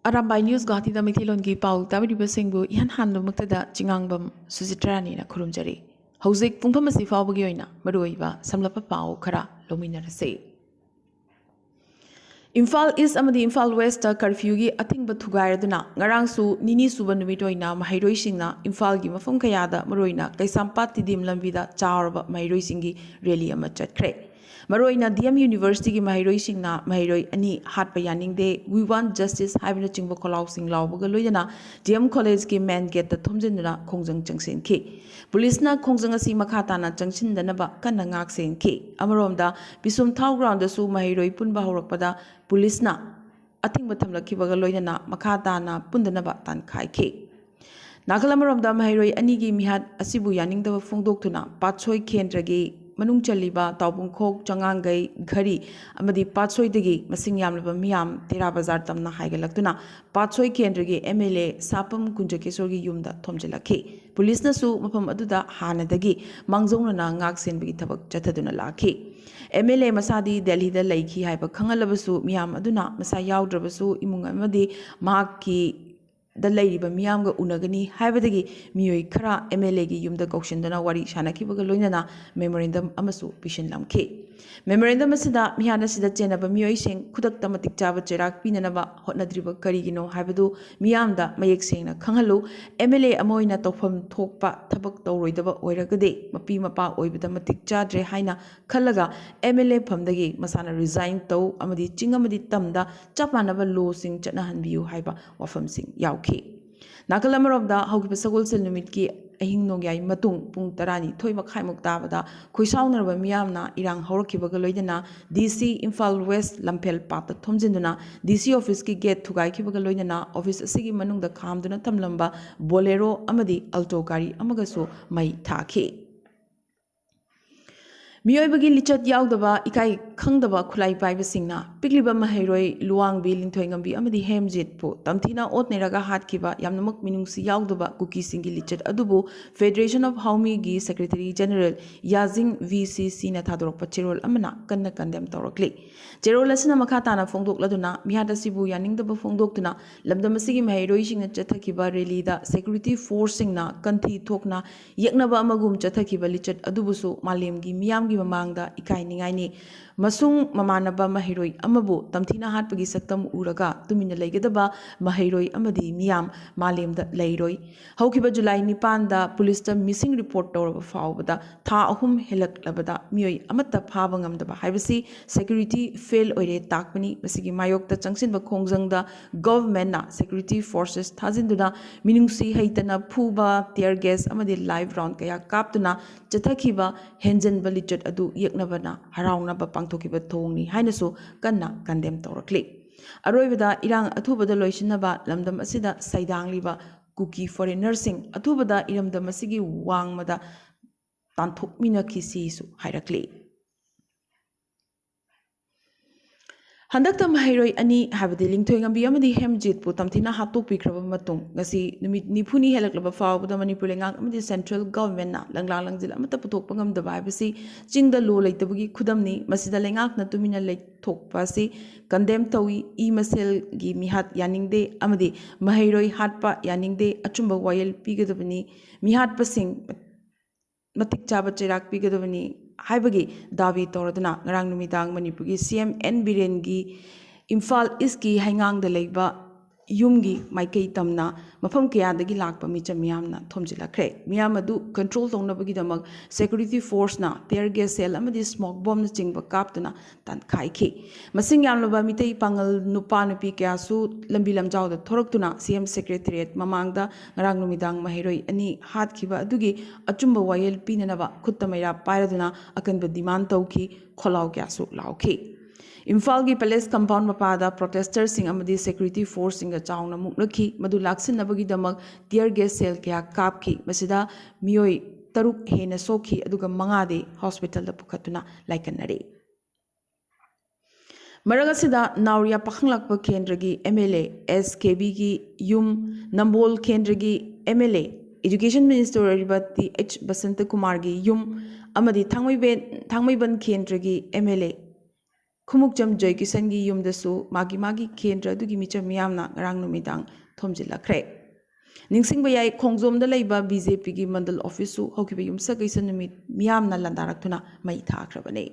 Arambai News Guwahati da Mithilongi Pau Tabiribasingbu Ihan Handumaktada Chingangbam Susitrani na Kurumjari. Hauzik Pungpam asi fawbagi oina maruiba samlapa pau khara lominarase. Imphal East amadi Imphal West ta curfew gi athingba thugairaduna ngarangsu nini suba numit oina mahairoi singna Imphal gi mafam kayada maroina Kaisampat tidim lambida chawrba mahairoi singi rally ama chatkre. Maroina DM University ki mahiroi singna mahiroi ani hatpa yaningde we want justice haibna chingbo kolau sing lawbaga loidana DM College ki main gate ta thomjinduna khongjang changsen ki police na khongjang asi makhata na changsin danaba kanna ngak sen ki amaromda bisum thau ground da su mahiroi punba horakpada police na athingba thamlakhibaga loidana makhata na pundanaba tan khai ki Nagalamaramda mahiroi ani gi mihat asibu yaningda phongdoktuna patsoi kendragi Manung Chaliba, Taubungkok, Changangai, Gari, Amadi Patsoi Digi, Masing Yamlaba Miam, Tera Bazar Tamna Haigalactuna, Patsoi Kendrigi, MLA, Sapam Kunjakesorgi Yumda, Tomjelaki. Police Nasu, Mapam Aduda, Hana Dagi, Mangzona Ngak Sen Bitabak Jataduna Laki. MLA Masadi, Delhi the Laiki, Hyper Kangalabasu, Miam Aduna, Masayao Drabasu, Imunga Madi, Maki. The lady by Miamga Unagani, Havadagi, Mui Kara, MLA Yumda Gokshindana Wari Shanaki Bagaloinana, Memorandum Amasu, Pishin Lamke. Memorandum Asida, Mihana Sida Jenaba Mui Sing, Kudak Tamatic Java Jerak, Pinanaba, Hotnadriba Karigino, Havadu, Miamda, Mayek Sing, Kangalu, MLA Amoina Topam Tokpa, Tabak Doridaba, Oiragade, Mapimapa, Oibitamatic Jadre Haina, Kalaga, MLA Pamdagi, Masana resign to Amadi Chingamadi Tamda, Japanaba Low Sing Janahan Biu Haiba, Wafam Sing, Yao. Nakalamaromda Haukipa Sagol Sil Numitki Ahing Nogyai Matung Pung Tarani Toy Makai Muktabada Kuisauner Miamna Irang Horokibagaloidana DC Imphal West Lampel Pata Tomjinduna DC Office ki Gate Tugai Kibagaloidana Office Asigi Manung the Kamduna Tamlamba Bolero Amadi Alto Gari Amagaso Mai Taki Mioibagi lichat yaudaba ikai khangdaba khulai paiba singna pikliba mahairoi luang bi lingthoingambi amadi hemjit po tamthina otneraga hatkiba yamnamak minungsi yaudaba kuki singi lichat adubu Federation of Haumi gi Secretary General Yazing VCC na thadorok pachirol amana kanna kandem torokli Jerol asina makhata na phongdok laduna mihada sibu yaningdaba phongdoktuna lamdamasigi mahairoi singna chathakiba rally da security force singna kanthi thokna yeknaba amagum chathakiba lichat adubusu malemgi miyamgi Mamangda ikai ningaini masung mamanaba mahiroi amabu tamthina hatpagi saktam uraga tumina legadaba mahiroi amadi miyam malemda leiroi haukiba July 9 da police ta missing report tawraba fawbada tha ahum helak labada mioi amatta phaba ngamdaba haibasi security fail oire takpani masigi mayokta changsinba khongjangda government na security forces thajinduna minungsi haitana phuba tear gas amadi live round kaya kaptuna chathakiba henjanba lichat adu yeknabana haraunaba pangthokiba thongni hainasu kanna kandem tawrakli aroibada irang athubada loisinaba lamdam asida saidangliba kuki foreigner sing athubada iramdam asigi wangmada tanthokmina kisi su hairakli Handakta mahiroi ani habadi lingthoingambi amadi hemjit pu tamthina hatokpikraba matung ngasi numit nifuni helaklaba fawbada manipur lengang amadi central government na langlang langjil amata puthokpa ngamdaba haibasi chingda lo leitabagi khudamni masida lengak na tumina leithokpa si condemn tawi e masel gi mihat yaningde amadi mahiroi hatpa yaningde achumba wayel pigadabani mihat pasing matik chaba chirak pigadabani Haibagi Davi Toradana, Narang Numidang Manipugi, CM N Birengi, Imphal Iski, Hangang the Leba, Yumgi, Maikei Tamna, Mapam Kiadagi Lakpa Micha Miamna, Tomjila Craig, Miamadu, control Tonabagi Damag, Security Force na, tear gas cell, Amadi smoke bomb chingba captana, Tan Kaiki. Masing Yamlaba Mitei Pangal Nupanupi Kiasu, Lambilam Jaw the Toroktuna, CM Secretariat, Mamangda, Narang Numidang Mahiroi, Ani Hatkiba Dugi, Achumba Wayel Pinanaba, Kutamera, Piraduna, Akanba Diman Toki, Kolau Kiasu, Lauki. Imphal Palace compound mapada protesters sing amadi security force singa chawna muknaki madu laksin nabagi damag tear gas cell kya kapki masida mioi taruk hena sokhi aduga mangade hospital da pukhatuna laikanari Maragasida Nauria Pakhanglakpa Kendragi MLA SKB gi Yum Nambol Kendragi MLA Education Minister Ribati H Basanta Kumar gi Yum amadi Thangmaiban Kendragi MLA Khumukcham Joykisangi Yumdasu, Magi Kendra Dugi Micha Miamna, Rang Numidang, Tomjilla Kre. Ningsing Bayai Kongzom the Labor BJP Mandal Office, Hokibium Sakaisan Miamna Landaratuna, Maita Krabane.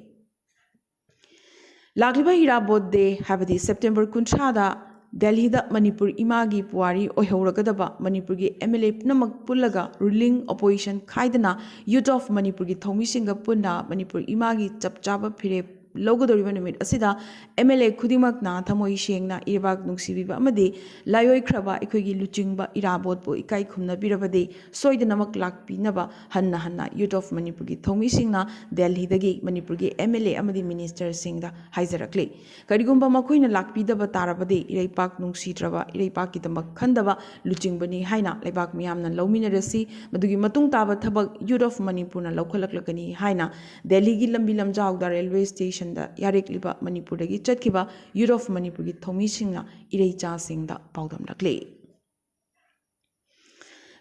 Lagliba Irabod de Habadi September Kunchada, Delhi da Manipur Imagi Puari Ohoragadaba, Manipurgi MLA Namak Pulaga, ruling opposition Kaidana, Youth of Manipurgi Thomisinga Puna, Manipur Imagi Chapchaba Pire. Logodoriba numit asida MLA Kudimakna Thamoi Shengna Irabak Nungsibiba Amadi Layoi Kraba Ikogi Luchingba Irabot Po Ikai Kumna Birabade Soidanamak Lak Pinaba Hanna Youth of Manipurgi Thomi Singna Delhi Dagi Manipurgi MLA Amadi Minister Singda Haizarakli Karigumba Makuina Lak Pidaba Tarabade Iraipak Nungsitraba Iraipak Kitamak Kandaba Luchingbani Haina Lebak Miamna Lomina Resi Madugi Matung Taba Tabak Youth of Manipurna Lokalakani Haina Delhi Gilambilam Jawda Railway Station Yarik Liba Manipur Chatkiba, Youth of Manipur Thomi Singna, Irecha Singda, Paudam Lakle.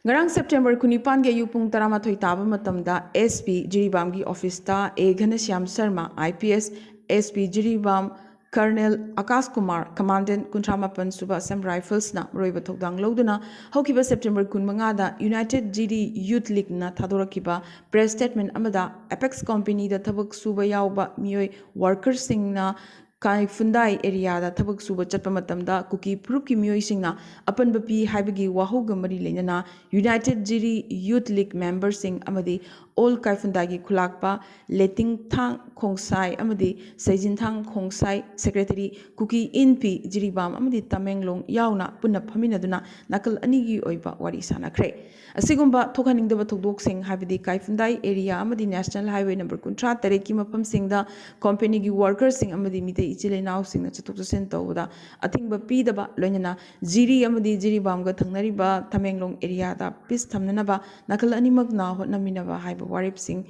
Ngarang September Kunipan ge Yupung Taramatoi Taba Matamda, SP Jiribamgi Office ta A Ghanashyam Sharma, IPS, SP Jiribam, Colonel Akash Kumar, Commandant Kuntramapan Suba Assam Rifles na Roiba Tokdang Loduna, Hokiba September Kunmangada, United GD Youth League na Tadorakiba, Press Statement Amada, Apex Company da Tabak Suba Yauba, Mioi Workers Sing na Kai Fundai area da Tabak Suba Chatpamatamda, Kuki Pruki Mioi Sing na, Apan Bapi Haibagi Wahoga Mari Lenana, United GD Youth League members Sing Amadi, All Kaifundagi Kulakpa, Letting Tang Kongsai Amadi, Sejin Tang Kongsai, Secretary Kuki Inpi Jiribam Amadi Tamenglong Yauna Puna Paminaduna, Nakal Anigi Oiba Warisana Kre. Asigumba Tokaning the Batodok Sing Habidi Kaifundai area Amadi National Highway number Kuntra, Tareki Mapam Sing the company workers sing Amadi Mite Ichile now sing the Chatuka Sento, I think Bapi the Lonana, Jiri Amadi Jiribamga Tangnariba, Tamenglong area, the Pis Tamnanaba, Nakal Animagna, Naminava Highway. Warip Singh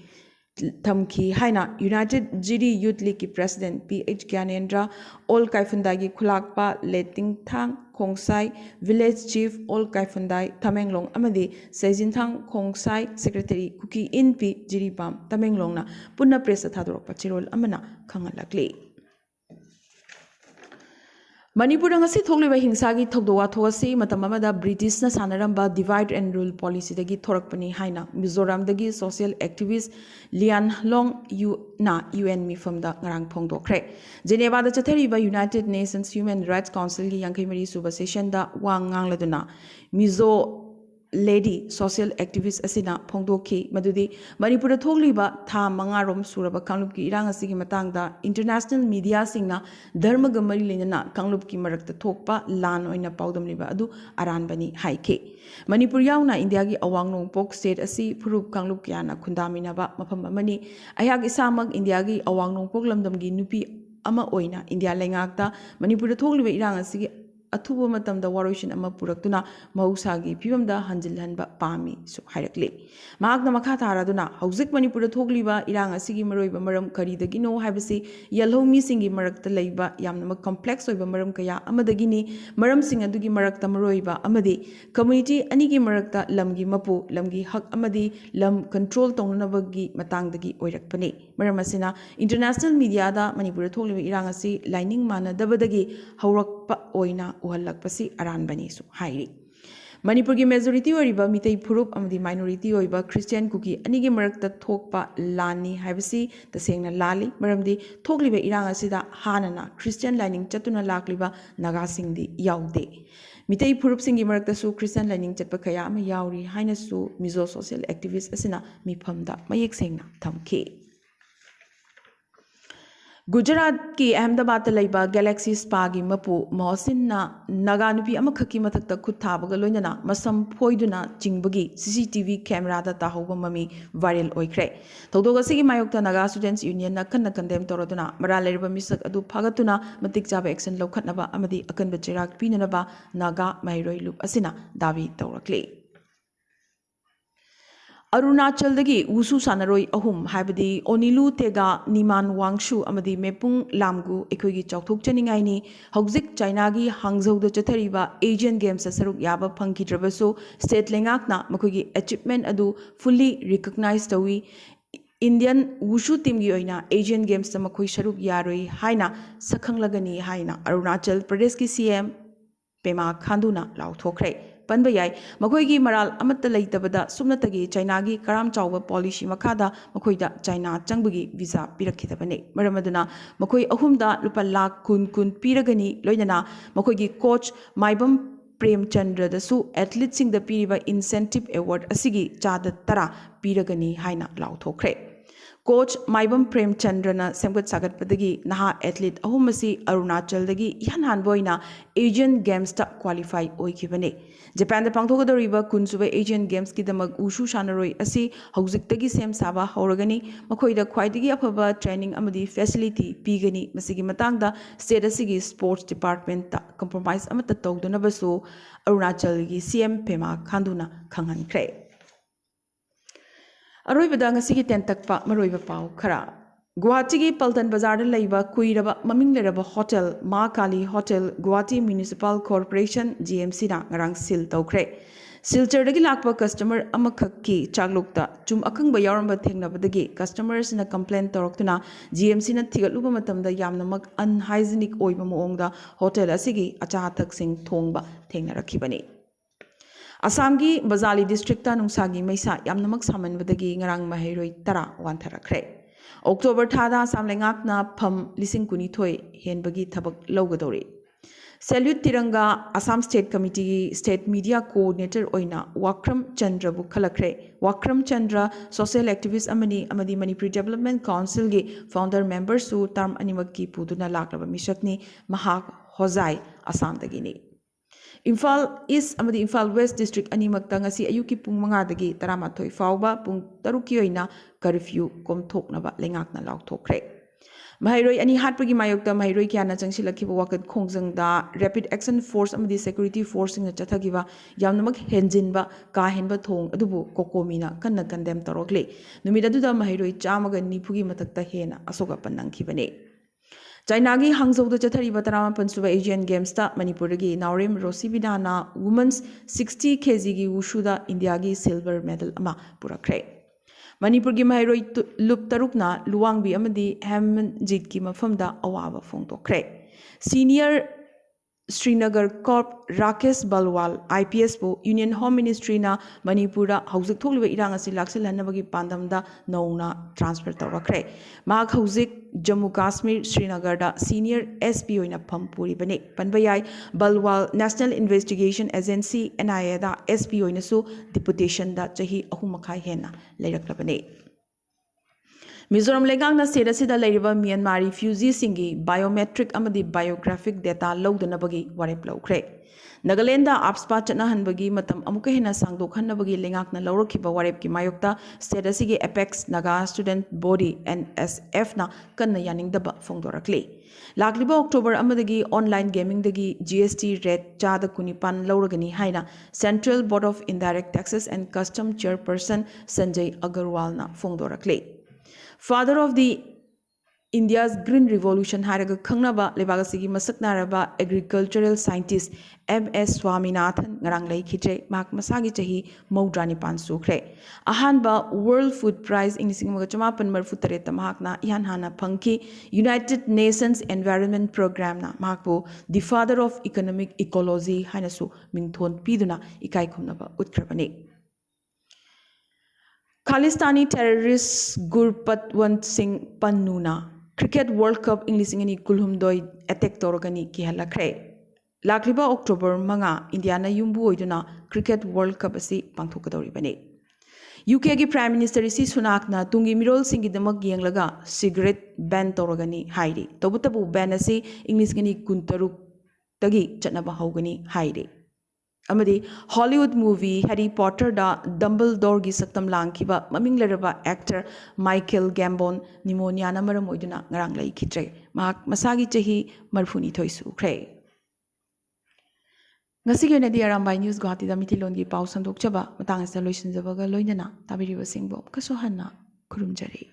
Thamki Haina United GD Youth League President PH Gyanendra All Kaifundagi Kulakpa Letting Thang Kongsai Village Chief All Kaifundai Tamenglong Amadi Sejin Thang Kongsai Secretary Kuki Inpi Jiribam Tamenglong na Punna Press Thadorok Pachirol Amana Kangalakli Manipur ngasi thokliba hingsagi thokdowa thogasi matamamada British na sanaramba divide and rule policy dagi thorakpani haina Mizoram dagi social activist Lian Long UN mifam da ngarang phongdokre Geneva da chathariba United Nations Human Rights Council gi yankai mari suba session da wang ngangladuna Mizo Lady social activist asina phongdokhi madudi Manipur thogliba tha mangarom suraba kanglup ki irang asigi matangda international media singna dharma gamari lenana kanglup ki marakta thokpa lan oina paudam liba adu aranbani haike Manipur yauna India gi awang nongpok state asi phurup kanglup kyana khundamina ba mafam amani ayag isamag India gi awang nongpok lamdam gi nupi ama oina India lengakta Manipur thogliba irang asigi Athuba matamda waroshin ama puraktuna mahusagi phibamda hanjilhanba pami su hairakle mahakna makha tharaduna hauzik Manipur thogliba irang asigi maroiba maram karidagino haibasi yellow mi singi marakta leiba yamna complex oiba maram kaya amadagini maram sing adugi marakta maroiba amadi community anigi marakta lamgi mapu lamgi hak amadi lam control tongnabagi matangdagi oirakpani maram asina international media da Manipur thogliba irang asi lining mana dabadagi haurakpa oina Uhalakpasi Aranbani su Hairi. Manipur ki majority oriba mitei phurup amadi minority oiba Christian kuki anigi marakta thokpa lani haibasi tasengna lali maramdi thokliba irang asida hanana Christian lining chatuna lakliba naga singdi yaude. Mitei phurup singi marakta su Christian lining chatpa kaya ama yauri haina su Mizo social activist asina miphamda mayek sengna thamke. Gujarat ki Ahmedabad laiba Galaxy Spa gi mapu Mohsin na naga nupi amakhaki mathakta khuthabaga loinana masam phoiduna chingbagi CCTV camera da tahauba mami viral oikre thodoga sigi mayokta naga students union na kanna condemn toroduna mara leriba misak adu phagatuna matik chaba action lokhatnaba amadi akanba chirak pinanaba naga mairoi loop asina davi tawrakle Arunachal dagi Wusu Sanaroi Ahum Habadi Onilu Tega Niman Wangshu Amadi Mepung Lamgu Ekogi Choktuk Chaningaini Hogzik China gi Hangzhou the Chatariba Asian Games Saruk Yaba Punky Traverso State Lengakna Makogi achievement adu fully recognized awi Indian Wushu team gi oina Asian Games ta makhoi saruk yaroi haina sakhanglagani haina Arunachal Pradesh ki CM Pema Khanduna lauthokre panba yai makhoi gi maral amatta leitabada sumnatagi China gi karam chawba policy makhada makhoi da China changbagi visa pirakhidabane maramaduna makhoi ahumda lupa lakh kun piragani loinana makhoi gi coach Maibam Premchandra dasu athlete sing the piriba incentive award asigi chada tara piragani haina lauthokre Coach Maibam Premchandrana semgat sagat padagi naha athlete ahumasi Arunachal dagi yan hanboina Asian Games ta qualify oikibane Japan da pangthogadoriba kunsuba Asian Games ki damag ushu shanaroi asi haujiktagi sem saba hauragani makhoida khwaidagi afaba training amadi facility pigani masigi matangda state asigi sports department ta compromise amata tawduna basu Arunachal gi CM Pema Khanduna khanghankre Aroibada ngasigi tentakpa maroiba pau khara Guwahati gi Paltan Bazar da leiba kuiraba maming leraba hotel Ma Kali Hotel Guwahati Municipal Corporation GMC na ngarang sil tawkre Silchar dagi lakpa customer amakhakki chaglukta chum akangba yauramba thengnabadagi customers na complaint tawraktuna GMC na thigatluba matamda yamnamak unhygienic oiba moongda hotel asigi acha athak sing thongba thengnarakibani Assamgi Bazali district ta nungsagi maisa yamnamak samanbadagi ngarang mahairoi tara wantharakre October thada Assam lengakna pham lising kuni thoi henbagi thabak lawgadori Salute Tiranga Assam State Committee State Media Coordinator oina Wakram Chandra bu khalakre Wakram Chandra social activist amani Manipuri Development Council gi founder member su term animakki puduna laklaba misakni mahak hozai Assam dagini Imphal East amadi Imphal West District animakta ngasi ayuki pung 5 dagi 13 fauba pung 3 ki oina curfew komthoknaba lengakna lauthokre Mahairoi ani hatpagi mayokta mahairoi kyana changsilakhiba wakat khongjangda rapid action force amadi security force singa chathagiba yamnamak henjinba ka henba thong adubu kokomina kanna condemn tarokle numidadu mahairoi chamaga nipugi matakta hena asoga panangkhibane China gi Hangzhou da chathari batarama pansuba Asian Games ta Manipur gi Naurem Rosibidana women's 60 kg gi wushu da India gi silver medal ama purakre Manipur gi mahairoi lup tarukna luwangbi amadi Hammanjit ki mafamda awaba phongtokre Senior Srinagar Corp Rakesh Balwal IPS po Union Home Ministry na Manipura hauzik thokliba irang asi laksil hanabagi pandamda nauna transfer tawrakre mak hauzik Jammu Kashmir Srinagar da Senior SP oina phampuri bane panbayai Balwal National Investigation Agency NIA da SP oina su deputation da chahi ahumakhai hena leiraklabane Mizoram Lengang state asida leiriba Myanmar refugees singi biometric amadi biographic data lawdanabagi warep lawkre Nagaland da apspa chana hanbagi matam amuka hena sangdok hanabagi lengakna lawrakhiba warep ki mayokta state asigi Apex Naga Student Body NSF na kanna yaningdaba phongdorakle Lakliba October amadagi online gaming dagi GST rate chada kunipan lawragani haina Central Board of Indirect Taxes and Custom Chairperson Sanjay Agarwal na phongdorakle Father of the India's Green Revolution haraga khangnaba lebagasigi masaknaraba agricultural scientist MS Swaminathan ngarang lei khitre mak masagi chahi maudrani pan sukre ahanba World Food Prize ingising maga chamapan marfu tareta mahakna ihan hana phangki United Nations Environment Program na mahakbu the father of economic ecology hanasu mingthon piduna ikai khumnaba utkrabani Khalistani terrorist Gurpatwant Singh Pannuna Cricket World Cup English ingani kulhumdoi attack torogani ki halakre Lakliba October manga Indiana yumbu oiduna Cricket World Cup asi pangthokadori bane UK gi Prime Minister isi Sunak na tungi mirol singi damak yenglaga cigarette ban torogani hairi tobutabu ban asi English ngani kuntaruk tagi chatnaba haugani hairi amadi Hollywood movie Harry Potter da Dumbledore gi saktam langkiba maming leraba actor Michael Gambon pneumonia na maram oiduna ngarang lai khitre mak masagi chahi marfuni thoisu kre ngasi ge na di Arambai News Guwahati da mitilon gi pau sandok chaba matang sa loisin jabaga loinana tabiri basingbo kaso hanna kurumjari